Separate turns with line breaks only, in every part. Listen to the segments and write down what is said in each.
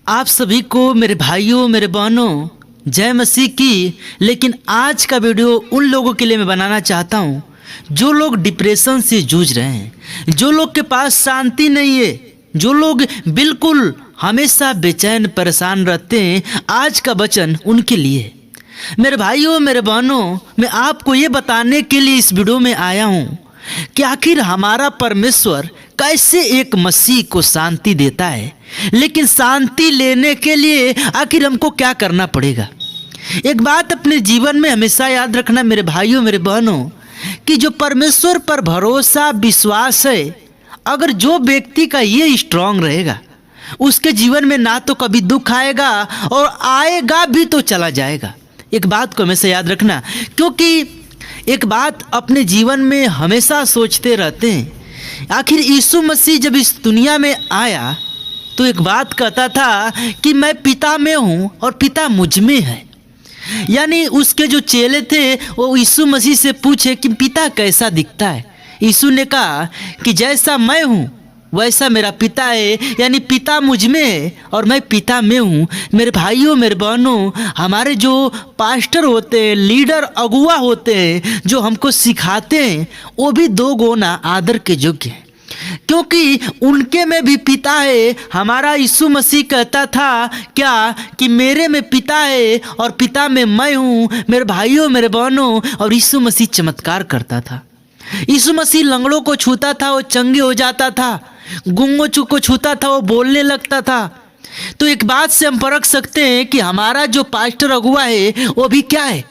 आप सभी को मेरे भाइयों मेरे बहनों जय मसीह की। लेकिन आज का वीडियो उन लोगों के लिए मैं बनाना चाहता हूँ जो लोग डिप्रेशन से जूझ रहे हैं, जो लोग के पास शांति नहीं है, जो लोग बिल्कुल हमेशा बेचैन परेशान रहते हैं। आज का वचन उनके लिए है। मेरे भाइयों मेरे बहनों, मैं आपको ये बताने के लिए इस वीडियो में आया हूँ कि आखिर हमारा परमेश्वर कैसे एक मसीह को शांति देता है। लेकिन शांति लेने के लिए आखिर हमको क्या करना पड़ेगा। एक बात अपने जीवन में हमेशा याद रखना मेरे भाइयों मेरे बहनों, कि जो परमेश्वर पर भरोसा विश्वास है, अगर जो व्यक्ति का ये स्ट्रांग रहेगा, उसके जीवन में ना तो कभी दुख आएगा और आएगा भी तो चला जाएगा। एक बात को हमेशा याद रखना, क्योंकि एक बात अपने जीवन में हमेशा सोचते रहते हैं, आखिर यीशु मसीह जब इस दुनिया में आया तो एक बात कहता था कि मैं पिता में हूँ और पिता मुझ में है। यानी उसके जो चेले थे वो यीशु मसीह से पूछे कि पिता कैसा दिखता है। यीशु ने कहा कि जैसा मैं हूँ वैसा मेरा पिता है, यानी पिता मुझ में है और मैं पिता में हूँ। मेरे भाइयों मेरे बहनों, हमारे जो पास्टर होते हैं, लीडर अगुआ होते हैं, जो हमको सिखाते हैं, वो भी दो गुना आदर के योग्य हैं, क्योंकि उनके में भी पिता है। हमारा यीशु मसीह कहता था क्या कि मेरे में पिता है और पिता में मैं हूँ। मेरे भाइयों मेरे बहनों, और यीशु मसीह चमत्कार करता था। यीशु मसीह लंगड़ों को छूता था, वो चंगे हो जाता था। गूंगों को छूता था, वो बोलने लगता था। तो एक बात से हम परख सकते हैं कि हमारा जो पास्टर अगुआ है वो भी क्या है,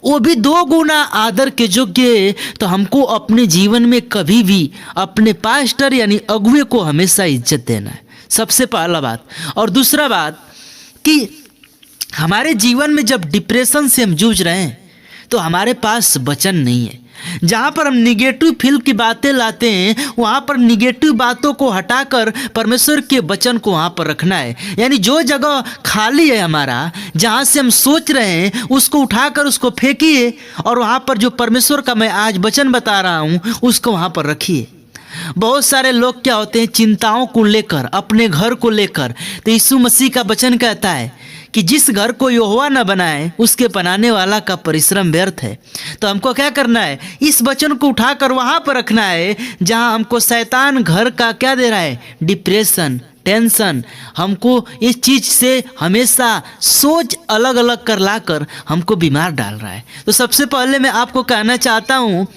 वो भी दो गुना आदर के योग्य है। तो हमको अपने जीवन में कभी भी अपने पास्टर यानी अगुए को हमेशा इज्जत देना है, सबसे पहला बात। और दूसरा बात कि हमारे जीवन में जब डिप्रेशन से हम जूझ रहे हैं तो हमारे पास वचन नहीं है। जहाँ पर हम निगेटिव फील की बातें लाते हैं, वहाँ पर निगेटिव बातों को हटाकर परमेश्वर के वचन को वहाँ पर रखना है। यानी जो जगह खाली है हमारा, जहाँ से हम सोच रहे हैं, उसको उठाकर उसको फेंकिए और वहाँ पर जो परमेश्वर का मैं आज वचन बता रहा हूँ उसको वहाँ पर रखिए। बहुत सारे लोग क्या होते हैं, चिंताओं को लेकर, अपने घर को लेकर। तो यीशु मसीह का वचन कहता है कि जिस घर को यहोवा न बनाए उसके बनाने वाला का परिश्रम व्यर्थ है। तो हमको क्या करना है, इस वचन को उठाकर वहाँ पर रखना है जहाँ हमको शैतान घर का क्या दे रहा है, डिप्रेशन, टेंशन। हमको इस चीज़ से हमेशा सोच अलग अलग कर लाकर हमको बीमार डाल रहा है। तो सबसे पहले मैं आपको कहना चाहता हूँ,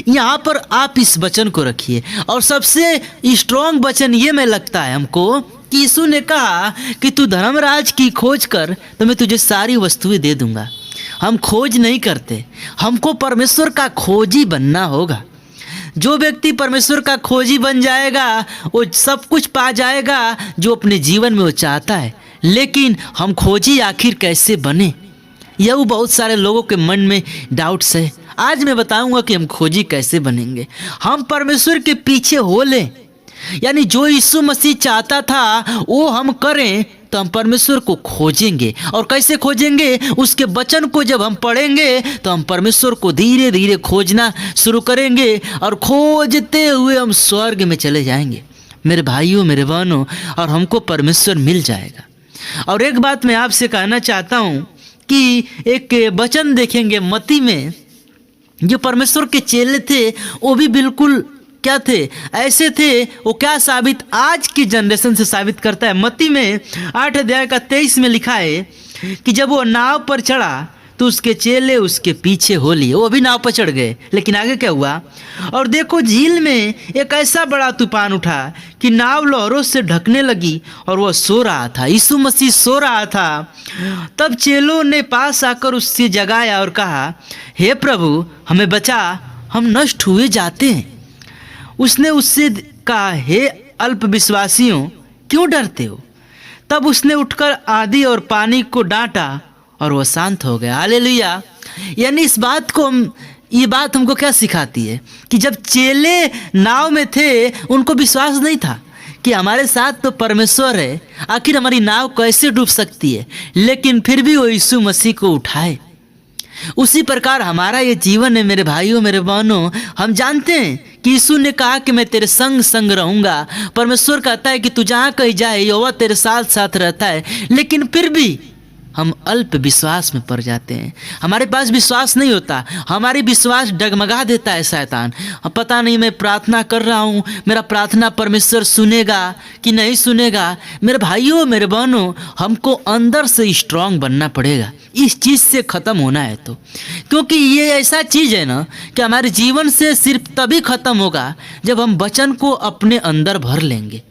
यहाँ पर आप इस वचन को रखिए। और सबसे स्ट्रॉन्ग वचन ये में लगता है हमको कि यीशु ने कहा कि तू धर्मराज की खोज कर तो मैं तुझे सारी वस्तुएं दे दूंगा। हम खोज नहीं करते, हमको परमेश्वर का खोजी बनना होगा। जो व्यक्ति परमेश्वर का खोजी बन जाएगा वो सब कुछ पा जाएगा जो अपने जीवन में वो चाहता है। लेकिन हम खोजी आखिर कैसे बने, यह बहुत सारे लोगों के मन में डाउट्स है। आज मैं बताऊंगा कि हम खोजी कैसे बनेंगे। हम परमेश्वर के पीछे हो लें, यानी जो यीशु मसीह चाहता था वो हम करें, तो हम परमेश्वर को खोजेंगे। और कैसे खोजेंगे, उसके वचन को जब हम पढ़ेंगे तो हम परमेश्वर को धीरे धीरे खोजना शुरू करेंगे और खोजते हुए हम स्वर्ग में चले जाएंगे मेरे भाइयों मेरे बहनों, और हमको परमेश्वर मिल जाएगा। और एक बात मैं आपसे कहना चाहता हूँ कि एक वचन देखेंगे मत्ती में, जो परमेश्वर के चेले थे वो भी बिल्कुल क्या थे, ऐसे थे। वो क्या साबित आज की जनरेशन से साबित करता है। मत्ती में 8 अध्याय का 23 में लिखा है कि जब वो नाव पर चढ़ा तो उसके चेले उसके पीछे हो लिए। वो भी नाव पर चढ़ गए, लेकिन आगे क्या हुआ, और देखो झील में एक ऐसा बड़ा तूफान उठा कि नाव लहरों से ढकने लगी और वह सो रहा था। यीशु मसीह सो रहा था। तब चेलों ने पास आकर उससे जगाया और कहा, हे प्रभु हमें बचा, हम नष्ट हुए जाते हैं। उसने उससे कहा, हे अल्प विश्वासियों क्यों डरते हो। तब उसने उठकर आंधी और पानी को डांटा और वह शांत हो गया। हालेलुया। यानी इस बात को ये बात हमको क्या सिखाती है कि जब चेले नाव में थे उनको विश्वास नहीं था कि हमारे साथ तो परमेश्वर है, आखिर हमारी नाव कैसे डूब सकती है। लेकिन फिर भी वो यीशु मसीह को उठाए। उसी प्रकार हमारा ये जीवन है मेरे भाइयों मेरे बहनों। हम जानते हैं कि यीशु ने कहा कि मैं तेरे संग संग रहूंगा। परमेश्वर कहता है कि तू जहाँ कहीं जाए यहोवा तेरे साथ साथ रहता है, लेकिन फिर भी हम अल्प विश्वास में पड़ जाते हैं। हमारे पास विश्वास नहीं होता, हमारी विश्वास डगमगा देता है शैतान। अब पता नहीं मैं प्रार्थना कर रहा हूँ, मेरा प्रार्थना परमेश्वर सुनेगा कि नहीं सुनेगा। मेरे भाइयों मेरे बहनों, हमको अंदर से स्ट्रांग बनना पड़ेगा इस चीज़ से ख़त्म होना है तो, क्योंकि ये ऐसा चीज़ है ना कि हमारे जीवन से सिर्फ तभी ख़त्म होगा जब हम वचन को अपने अंदर भर लेंगे।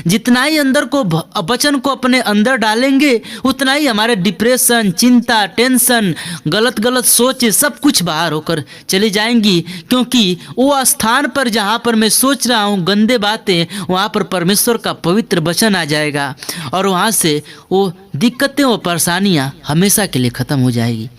जितना ही अंदर को वचन को अपने अंदर डालेंगे उतना ही हमारे डिप्रेशन, चिंता, टेंशन, गलत गलत सोच सब कुछ बाहर होकर चली जाएंगी। क्योंकि वो स्थान पर जहाँ पर मैं सोच रहा हूँ गंदे बातें, वहाँ पर परमेश्वर का पवित्र वचन आ जाएगा और वहाँ से वो दिक्कतें और परेशानियाँ हमेशा के लिए ख़त्म हो जाएगी।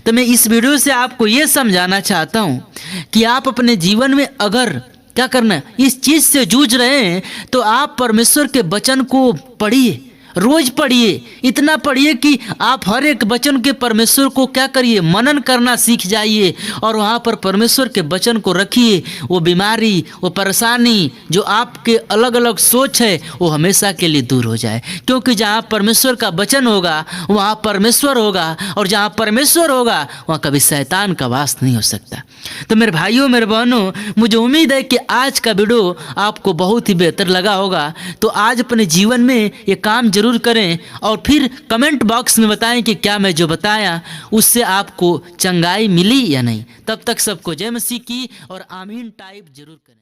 तो मैं इस वीडियो से आपको ये समझाना चाहता हूँ कि आप अपने जीवन में अगर क्या करना है, इस चीज़ से जूझ रहे हैं तो आप परमेश्वर के वचन को पढ़िए, रोज पढ़िए, इतना पढ़िए कि आप हर एक वचन के परमेश्वर को क्या करिए, मनन करना सीख जाइए और वहाँ पर परमेश्वर के वचन को रखिए। वो बीमारी, वो परेशानी, जो आपके अलग अलग सोच है, वो हमेशा के लिए दूर हो जाए। क्योंकि जहाँ परमेश्वर का वचन होगा वहाँ परमेश्वर होगा, और जहाँ परमेश्वर होगा वहाँ कभी शैतान का वास नहीं हो सकता। तो मेरे भाइयों मेरे बहनों, मुझे उम्मीद है कि आज का वीडियो आपको बहुत ही बेहतर लगा होगा। तो आज अपने जीवन में ये काम जरूर करें और फिर कमेंट बॉक्स में बताएं कि क्या मैं जो बताया उससे आपको चंगाई मिली या नहीं। तब तक सबको जय मसीह की और आमीन टाइप जरूर करें।